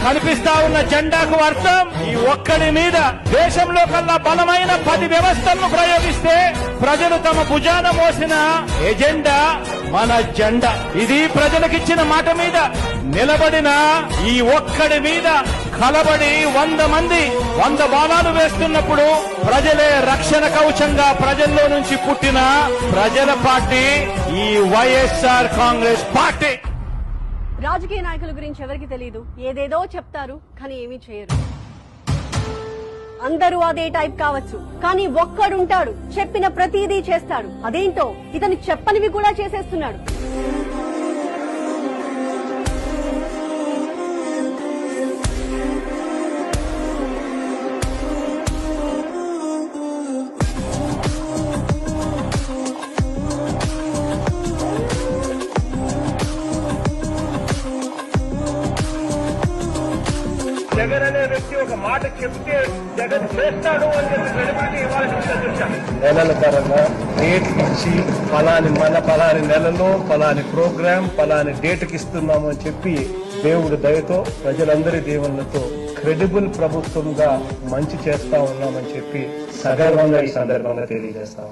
కనిపిస్తా ఉన్న జెండాకు అర్థం ఈ ఒక్కడి మీద దేశంలో కల్లా బలమైన 10 వ్యవస్థలను ప్రయోగిస్తే ప్రజలు తమ భుజాన మోసిన ఎజెండా మన జెండా. ఇది ప్రజలకిచ్చిన మాట మీద నిలబడిన ఈ ఒక్కడి మీద కలబడి 100 మంది 100 బాణాలు వేస్తున్నప్పుడు ప్రజలే రక్షణ కవచంగా ప్రజల్లో నుంచి పుట్టిన ప్రజల పార్టీ ఈ వైఎస్ఆర్ కాంగ్రెస్ పార్టీ. రాజకీయ నాయకుల గురించి ఎవరికి తెలియదు, ఏదేదో చెప్తారు కానీ ఏమీ చేయరు. అందరూ అదే టైప్ కావచ్చు, కానీ ఒక్కడుంటాడు చెప్పిన ప్రతిదీ చేస్తాడు. అదేంటో ఇతను చెప్పనివి కూడా చేసేస్తున్నాడు. జగన్ అనే వ్యక్తి ఒక మాట చెప్తే జగన్ చేస్తాడు అని చెప్పి క్రెడిబిలిటీ ఇవ్వాల్సి చూశాను. నెలల పరంగా డేట్ ఇచ్చి పలాని నెలలో పలాని ప్రోగ్రామ్ పలాని డేట్కి ఇస్తున్నాము అని చెప్పి దేవుడి దయతో ప్రజలందరి దీవెనలతో క్రెడిబుల్ ప్రభుత్వంగా మంచి చేస్తా ఉన్నామని చెప్పి సగర్వంగా ఈ సందర్భంగా తెలియజేస్తాం.